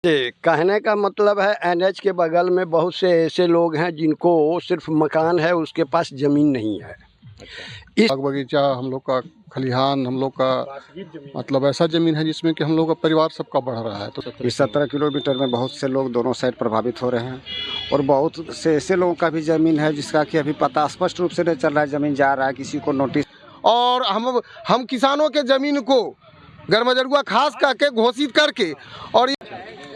जी, कहने का मतलब है एनएच के बगल में बहुत से ऐसे लोग हैं जिनको सिर्फ मकान है, उसके पास ज़मीन नहीं है। इस बाग बगीचा हम लोग का खलिहान हम लोग का मतलब ऐसा ज़मीन है जिसमें कि हम लोग का परिवार सबका बढ़ रहा है। तो इस 17 किलोमीटर में बहुत से लोग दोनों साइड प्रभावित हो रहे हैं और बहुत से ऐसे लोगों का भी ज़मीन है जिसका कि अभी पता स्पष्ट रूप से नहीं चल रहा है, ज़मीन जा रहा है, किसी को नोटिस। और हम किसानों के ज़मीन को गरमजरुआ खास करके घोषित करके और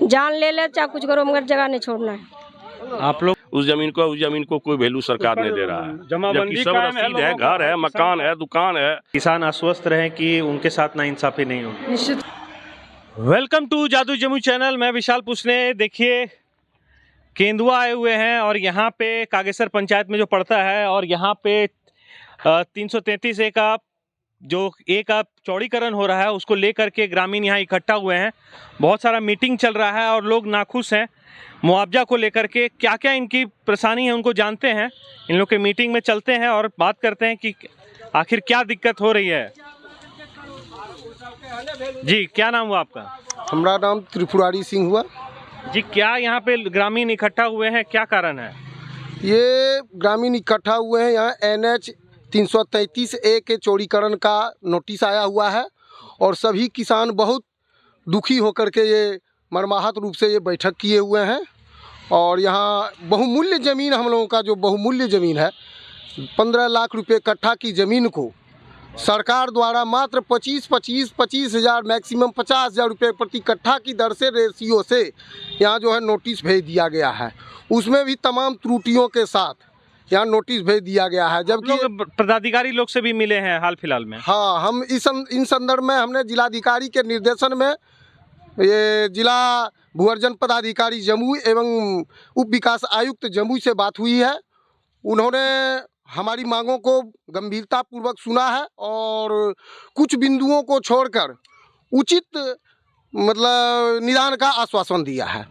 जान ले चाहे कुछ करो मगर जगह नहीं छोड़ना है। आप लोग उस जमीन को कोई वैल्यू सरकार नहीं दे रहा है, जबकि सब रसीद है, घर है, मकान है, दुकान है। किसान आश्वस्त रहे कि उनके साथ नाइंसाफी नहीं होगी। निश्चित। वेलकम टू जादू जमुई चैनल। मैं विशाल पूछने। देखिए केंदुआ आए हुए हैं और यहाँ पे कागेसर पंचायत में जो पड़ता है और यहाँ पे 333 ए का जो चौड़ीकरण हो रहा है उसको लेकर के ग्रामीण यहाँ इकट्ठा हुए हैं। बहुत सारा मीटिंग चल रहा है और लोग नाखुश हैं मुआवजा को लेकर के। क्या क्या इनकी परेशानी है उनको जानते हैं, इन लोग के मीटिंग में चलते हैं और बात करते हैं कि आखिर क्या दिक्कत हो रही है। जी, क्या नाम हुआ आपका? हमारा नाम त्रिपुरारी सिंह हुआ जी। क्या यहाँ पे ग्रामीण इकट्ठा हुए हैं, क्या कारण है? ये ग्रामीण इकट्ठा हुए हैं, यहाँ NH 333 ए के चौड़ीकरण का नोटिस आया हुआ है और सभी किसान बहुत दुखी होकर के ये मर्माहत रूप से ये बैठक किए हुए हैं। और यहाँ बहुमूल्य ज़मीन हम लोगों का जो बहुमूल्य ज़मीन है 15 लाख रुपए कट्ठा की ज़मीन को सरकार द्वारा मात्र 25,000 मैक्सिमम 50,000 रुपये प्रति कट्ठा की दर से रेशियो से यहाँ जो है नोटिस भेज दिया गया है। उसमें भी तमाम त्रुटियों के साथ यहाँ नोटिस भेज दिया गया है। जबकि पदाधिकारी लोग से भी मिले हैं हाल फिलहाल में। हाँ, हम इन संदर्भ में हमने जिलाधिकारी के निर्देशन में ये जिला भूअर्जन पदाधिकारी जमुई एवं उप विकास आयुक्त जमुई से बात हुई है। उन्होंने हमारी मांगों को गंभीरतापूर्वक सुना है और कुछ बिंदुओं को छोड़कर उचित मतलब निदान का आश्वासन दिया है।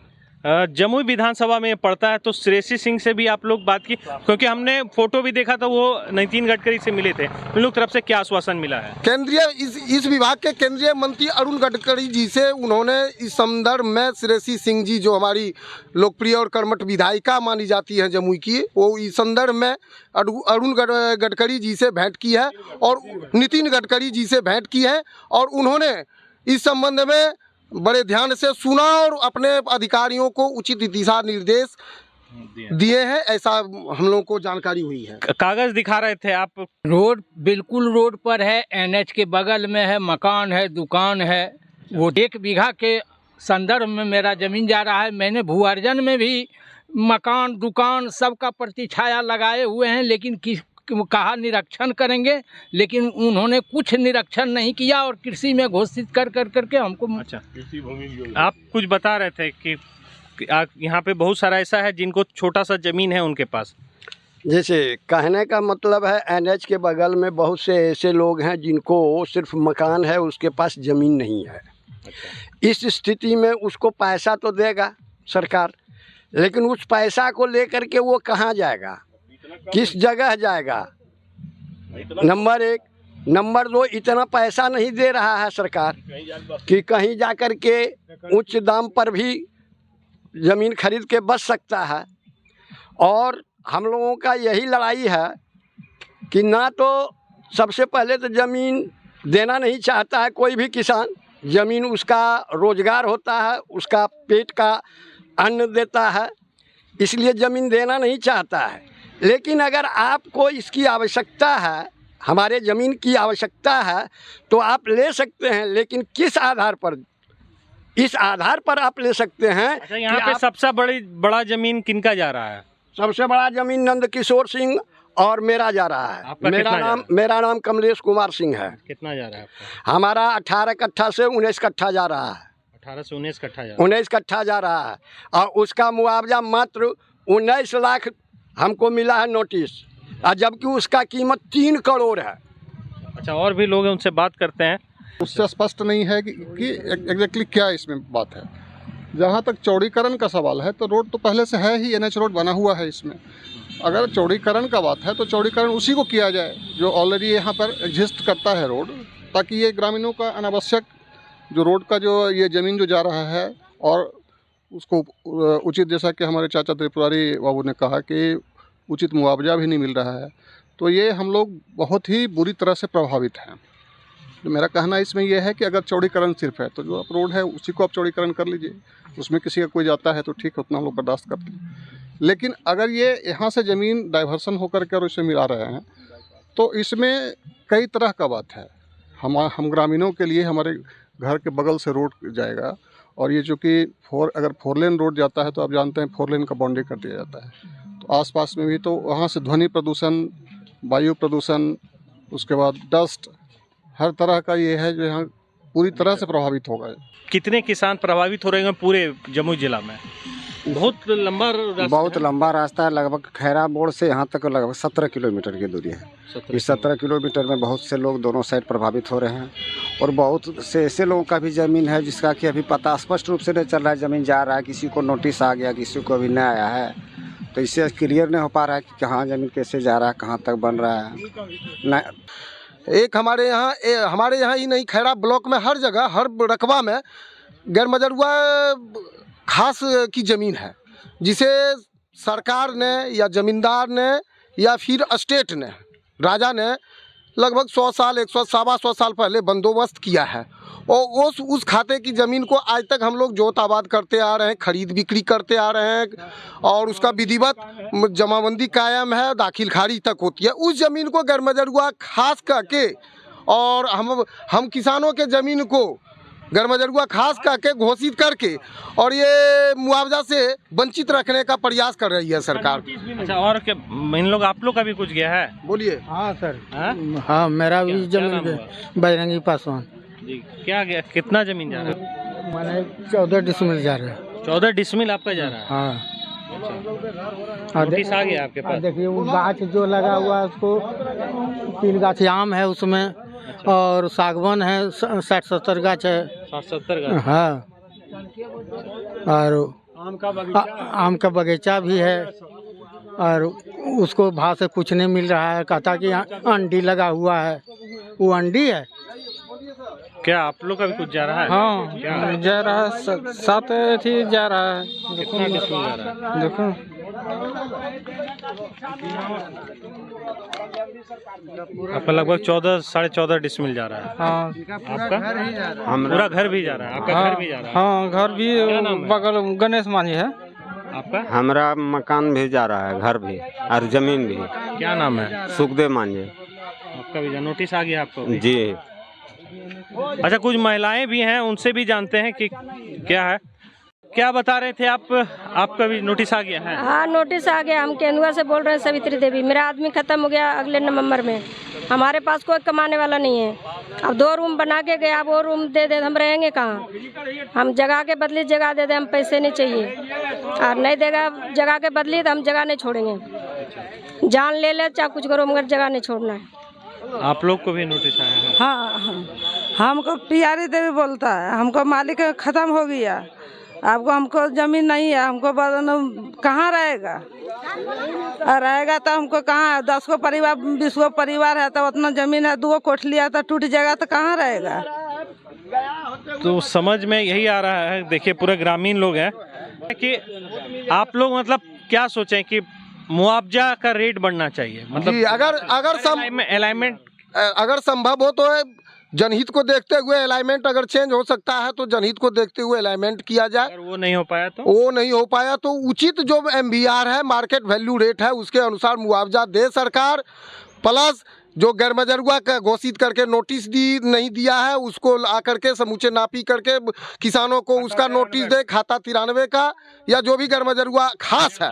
जमुई विधानसभा में पड़ता है तो श्रेयसी सिंह से भी आप लोग बात की, क्योंकि हमने फोटो भी देखा था, वो नितिन गडकरी से मिले थे। उन लोग तरफ से क्या आश्वासन मिला है? केंद्रीय इस विभाग के केंद्रीय मंत्री अरुण गडकरी जी से उन्होंने इस संदर्भ में श्रेयसी सिंह जी जो हमारी लोकप्रिय और कर्मठ विधायिका मानी जाती हैं जमुई की, वो इस संदर्भ में अरुण गडकरी जी से भेंट की है और नितिन गडकरी जी से भेंट की है और उन्होंने इस संबंध में बड़े ध्यान से सुना और अपने अधिकारियों को उचित दिशा निर्देश दिए हैं, ऐसा हम लोगों को जानकारी हुई है। कागज दिखा रहे थे आप। रोड बिल्कुल रोड पर है, NH के बगल में है, मकान है, दुकान है। वो 1 बीघा के संदर्भ में मेरा ज़मीन जा रहा है। मैंने भू अर्जन में भी मकान दुकान सबका प्रतिछाया लगाए हुए हैं, लेकिन कहा निरीक्षण करेंगे, लेकिन उन्होंने कुछ निरीक्षण नहीं किया और कृषि में घोषित कर करके हमको। अच्छा, आप कुछ बता रहे थे कि यहाँ पे बहुत सारा ऐसा है जिनको छोटा सा ज़मीन है उनके पास। जैसे कहने का मतलब है एनएच के बगल में बहुत से ऐसे लोग हैं जिनको सिर्फ मकान है, उसके पास ज़मीन नहीं है। इस स्थिति में उसको पैसा तो देगा सरकार, लेकिन उस पैसा को लेकर के वो कहाँ जाएगा, किस जगह जाएगा? नंबर 1। नंबर 2, इतना पैसा नहीं दे रहा है सरकार कि कहीं जाकर के उच्च दाम पर भी ज़मीन खरीद के बच सकता है। और हम लोगों का यही लड़ाई है कि ना तो सबसे पहले तो ज़मीन देना नहीं चाहता है कोई भी किसान। ज़मीन उसका रोज़गार होता है, उसका पेट का अन्न देता है, इसलिए ज़मीन देना नहीं चाहता है। लेकिन अगर आपको इसकी आवश्यकता है, हमारे ज़मीन की आवश्यकता है, तो आप ले सकते हैं, लेकिन किस आधार पर? इस आधार पर आप ले सकते हैं। अच्छा, यहाँ पे सबसे बड़ा ज़मीन किनका जा रहा है? सबसे बड़ा ज़मीन नंदकिशोर सिंह और मेरा जा रहा है। मेरा नाम कमलेश कुमार सिंह है। कितना जा रहा है आपका? हमारा 18 कट्ठा से 19 कट्ठा जा रहा है। 18 से 19 कट्ठा जा रहा है। 19 कट्ठा जा रहा है और उसका मुआवजा मात्र 19 लाख हमको मिला है नोटिस, और जबकि उसका कीमत 3 करोड़ है। अच्छा, और भी लोग हैं, उनसे बात करते हैं। उससे स्पष्ट नहीं है कि एग्जैक्टली क्या इसमें बात है। जहाँ तक चौड़ीकरण का सवाल है तो रोड तो पहले से है ही, NH रोड बना हुआ है। इसमें अगर चौड़ीकरण का बात है तो चौड़ीकरण उसी को किया जाए जो ऑलरेडी यहाँ पर एग्जिस्ट करता है रोड, ताकि ये ग्रामीणों का अनावश्यक जो रोड का जो ये ज़मीन जो जा रहा है और उसको उचित, जैसा कि हमारे चाचा त्रिपुरारी बाबू ने कहा कि उचित मुआवजा भी नहीं मिल रहा है, तो ये हम लोग बहुत ही बुरी तरह से प्रभावित हैं। तो मेरा कहना इसमें यह है कि अगर चौड़ीकरण सिर्फ है तो जो आप रोड है उसी को आप चौड़ीकरण कर लीजिए, उसमें किसी का कोई जाता है तो ठीक है, उतना हम लोग बर्दाश्त करते हैं। लेकिन अगर ये यहाँ से ज़मीन डाइवर्सन होकर के और इसे मिला रहे हैं तो इसमें कई तरह का बात है। हम ग्रामीणों के लिए हमारे घर के बगल से रोड जाएगा, और ये जो कि अगर 4 लेन रोड जाता है तो आप जानते हैं 4 लेन का बाउंड्री कर दिया जाता है, तो आसपास में भी तो वहाँ से ध्वनि प्रदूषण, वायु प्रदूषण, उसके बाद डस्ट, हर तरह का ये है जो यहाँ पूरी तरह से प्रभावित होगा। कितने किसान प्रभावित हो रहे हैं पूरे जमुई जिला में? बहुत लंबा रास्ता बहुत लंबा रास्ता है, लगभग खैरा मोड़ से यहाँ तक लगभग 17 किलोमीटर की दूरी है। इस 17 किलोमीटर में बहुत से लोग दोनों साइड प्रभावित हो रहे हैं, और बहुत से ऐसे लोगों का भी ज़मीन है जिसका कि अभी पता स्पष्ट रूप से नहीं चल रहा है, ज़मीन जा रहा है, किसी को नोटिस आ गया, किसी को अभी नहीं आया है, तो इससे क्लियर नहीं हो पा रहा है कि कहाँ ज़मीन कैसे जा रहा है, कहाँ तक बन रहा है। नहीं, एक हमारे यहाँ ही नहीं, खैरा ब्लॉक में हर जगह, हर रकबा में गैर मजरूआ खास की ज़मीन है, जिसे सरकार ने या ज़मींदार ने या फिर स्टेट ने, राजा ने लगभग 100 साल, 100 साल पहले बंदोबस्त किया है, और उस खाते की ज़मीन को आज तक हम लोग जोत आबाद करते आ रहे हैं, खरीद बिक्री करते आ रहे हैं, और उसका विधिवत जमाबंदी कायम है, दाखिल खारिज तक होती है। उस ज़मीन को गैर मजरूआ खास करके, और हम किसानों के ज़मीन को गैर मजरूआ खास करके घोषित करके और ये मुआवजा से वंचित रखने का प्रयास कर रही है सरकार। अच्छा, और क्या इन लोग, आप लोग का भी कुछ गया है? बोलिए। हाँ सर, हाँ? हाँ मेरा भी जमीन बजरंगी पासवान जी, क्या गया, कितना जमीन जा रहा है? मैंने 14 डिसमिल जा रहा है। 14 डिसमिल आपका जा रहा है? हाँ। नोटिस आ गया आपके पास? देखिए वो गाछ जो लगा हुआ है उसको 3 गाछ आम है उसमें, और सागवान है 60-70 गाछ है। 60-70 गाछ? हाँ, और आम का बगीचा भी है, और उसको भाव से कुछ नहीं मिल रहा है। कहता कि अंडी लगा हुआ है, वो अंडी है। क्या आप लोग का भी कुछ जा रहा है? हाँ जा रहा है, 7 थी जा रहा है। कितना डिसमिल जा रहा है? देखो आपका लगभग 14-14.5 डिसमिल जा रहा है। हाँ, आपका पूरा घर भी जा रहा है? आपका घर भी जा रहा है? हाँ घर भी बगल गणेश मांझी है। आपका? हमारा मकान भी जा रहा है, घर भी और जमीन भी। क्या नाम है? सुखदेव मांझी। आपका भी नोटिस आ गया आपको? जी। अच्छा, कुछ महिलाएं भी हैं, उनसे भी जानते हैं कि क्या है। क्या बता रहे थे आप? आपका भी नोटिस आ गया है? हाँ नोटिस आ गया। हम केंदुआ से बोल रहे हैं, सवित्री देवी। मेरा आदमी खत्म हो गया अगले नवंबर में। हमारे पास कोई कमाने वाला नहीं है। अब 2 रूम बना के गया, अब वो रूम दे दे, हम रहेंगे कहाँ? हम जगह के बदली जगह दे दे, हम पैसे नहीं चाहिए, और नहीं देगा जगह के बदली तो हम जगह नहीं छोड़ेंगे। जान ले ले चाहे कुछ करो, मगर जगह नहीं छोड़ना है। आप लोग को भी नोटिस आया है? हाँ, हमको प्यारी देवी बोलता है, हमको मालिक खत्म हो गया, आपको हमको जमीन नहीं है, हमको कहाँ रहेगा? रहेगा तो हमको कहाँ, 10 को परिवार 20 को परिवार है, तो उतना जमीन है, 2 कोठली है, तो टूट जाएगा तो कहाँ रहेगा? तो समझ में यही आ रहा है। देखिए पूरे ग्रामीण लोग हैं कि आप लोग मतलब क्या सोचें कि मुआवजा का रेट बढ़ना चाहिए, मतलब अलाइनमेंट अगर संभव हो तो जनहित को देखते हुए अलाइनमेंट अगर चेंज हो सकता है तो जनहित को देखते हुए अलाइनमेंट किया जाए। अगर वो नहीं हो पाया तो उचित जो MVR है, मार्केट वैल्यू रेट है, उसके अनुसार मुआवजा दे सरकार। प्लस जो गैर मजरूआ का घोषित करके नोटिस नहीं दिया है, उसको ला करके समूचे नापी करके किसानों को उसका नोटिस दे, खाता 93 का, या जो भी गैर मजरूआ खास है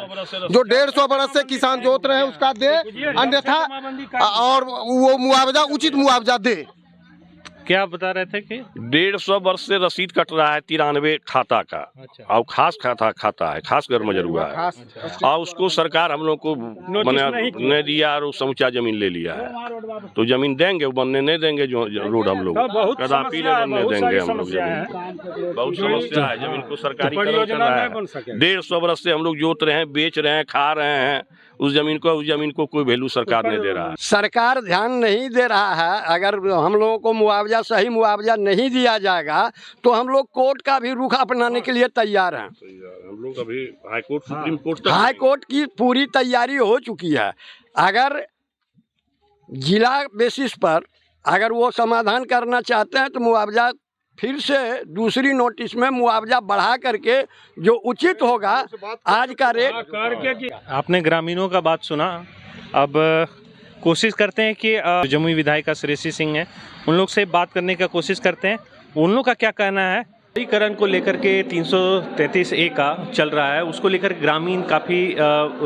जो 150 बरस से किसान जोत रहे हैं उसका दे, अन्यथा और वो मुआवजा उचित मुआवजा दे। क्या बता रहे थे कि 150 वर्ष से रसीद कट रहा है 93 खाता का। अच्छा। और खास खाता है, खास घर मजरूआ है, और उसको सरकार हम लोग को नहीं दिया और समूचा जमीन ले लिया है। तो जमीन देंगे, वो बनने नहीं देंगे जो रोड हम लोग कदापि नहीं बनने देंगे। हम लोग जमीन बहुत समस्या है, जमीन को सरकारी 150 वर्ष से हम लोग जोत रहे हैं, बेच रहे हैं, खा रहे हैं, उस जमीन को कोई वैल्यू सरकार नहीं दे रहा है। सरकार ध्यान नहीं दे रहा है। अगर हम लोगों को मुआवजा, सही मुआवजा नहीं दिया जाएगा तो हम लोग कोर्ट का भी रुख अपनाने के लिए तैयार हैं। हम लोग अभी हाई कोर्ट, सुप्रीम कोर्ट तक हाई कोर्ट की पूरी तैयारी हो चुकी है। अगर जिला बेसिस पर अगर वो समाधान करना चाहते हैं तो मुआवजा फिर से दूसरी नोटिस में मुआवजा बढ़ा करके जो उचित होगा आज का रेट। आपने ग्रामीणों का बात सुना। अब कोशिश करते हैं कि जमुई विधायिका श्रेयसी सिंह हैं, उन लोग से बात करने का कोशिश करते हैं, उन लोग का क्या कहना है। शहरीकरण को लेकर के 333A का चल रहा है, उसको लेकर ग्रामीण काफ़ी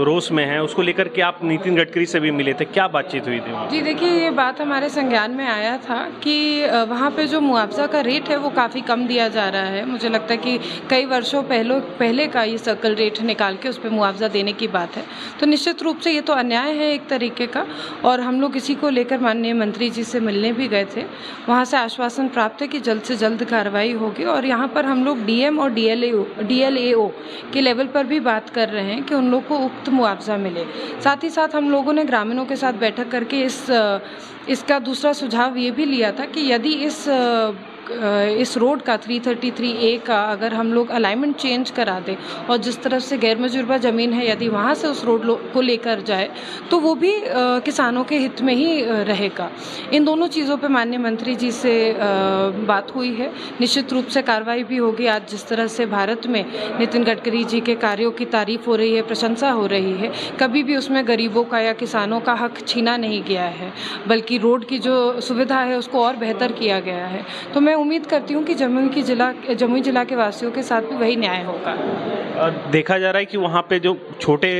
रोष में है। उसको लेकर के आप नितिन गडकरी से भी मिले थे, क्या बातचीत हुई थी? जी देखिए, ये बात हमारे संज्ञान में आया था कि वहाँ पे जो मुआवजा का रेट है वो काफ़ी कम दिया जा रहा है। मुझे लगता है कि कई वर्षों पहले का ये सर्कल रेट निकाल के उस पर मुआवजा देने की बात है। तो निश्चित रूप से ये तो अन्याय है एक तरीके का, और हम लोग इसी को लेकर माननीय मंत्री जी से मिलने भी गए थे। वहाँ से आश्वासन प्राप्त है कि जल्द से जल्द कार्रवाई होगी, और यहाँ पर हम लोग डीएम और डीएलएओ के लेवल पर भी बात कर रहे हैं कि उन लोग को उक्त मुआवजा मिले। साथ ही साथ हम लोगों ने ग्रामीणों के साथ बैठक करके इसका दूसरा सुझाव ये भी लिया था कि यदि इस रोड का 333A का अगर हम लोग अलाइनमेंट चेंज करा दें और जिस तरफ से गैर मजुरबा ज़मीन है यदि वहाँ से उस रोड को लेकर जाए तो वो भी किसानों के हित में ही रहेगा। इन दोनों चीज़ों पे माननीय मंत्री जी से बात हुई है। निश्चित रूप से कार्रवाई भी होगी। आज जिस तरह से भारत में नितिन गडकरी जी के कार्यों की तारीफ हो रही है, प्रशंसा हो रही है, कभी भी उसमें गरीबों का या किसानों का हक छीना नहीं गया है, बल्कि रोड की जो सुविधा है उसको और बेहतर किया गया है। तो मैं उम्मीद करती हूँ कि जमुई जिला के वासियों के साथ भी वही न्याय होगा। देखा जा रहा है कि वहाँ पे जो छोटे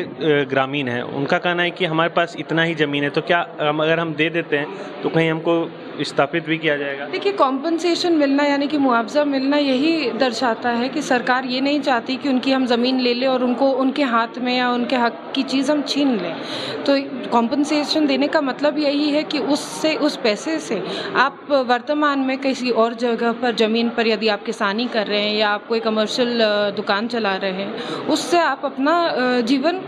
ग्रामीण हैं उनका कहना है कि हमारे पास इतना ही ज़मीन है, तो क्या अगर हम दे देते हैं तो कहीं हमको स्थापित भी किया जाएगा? देखिए, कॉम्पनसेशन मिलना यानी कि मुआवजा मिलना यही दर्शाता है कि सरकार ये नहीं चाहती कि उनकी हम ज़मीन ले लें और उनको उनके हाथ में या उनके हक की चीज़ हम छीन लें। तो कॉम्पनसेशन देने का मतलब यही है कि उस पैसे से आप वर्तमान में किसी और जगह पर ज़मीन पर यदि आप किसानी कर रहे हैं या आप कोई कमर्शियल दुकान चला रहे हैं, उससे आप अपना जीवन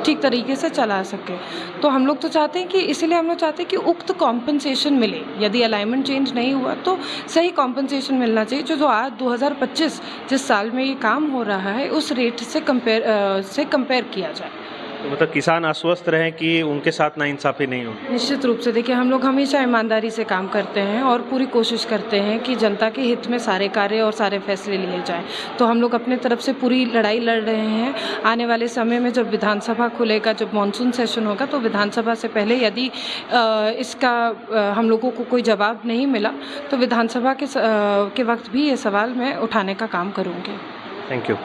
ठीक तरीके से चला सकें। तो हम लोग तो चाहते हैं कि इसीलिए हम लोग चाहते हैं कि उक्त कॉम्पनसेशन मिले। यदि अलाइनमेंट चेंज नहीं हुआ तो सही कॉम्पनसेशन मिलना चाहिए, जो आज 2025 जिस साल में ये काम हो रहा है उस रेट से कंपेयर किया जाए। तो मतलब किसान आश्वस्त रहें कि उनके साथ नाइंसाफ़ी नहीं होगी? निश्चित रूप से। देखिए, हम लोग हमेशा ईमानदारी से काम करते हैं और पूरी कोशिश करते हैं कि जनता के हित में सारे कार्य और सारे फैसले लिए जाएं। तो हम लोग अपने तरफ से पूरी लड़ाई लड़ रहे हैं। आने वाले समय में जब विधानसभा खुलेगा, जब मानसून सेशन होगा, तो विधानसभा से पहले यदि इसका हम लोगों को कोई जवाब नहीं मिला तो विधानसभा के वक्त भी ये सवाल मैं उठाने का काम करूँगी। Thank you.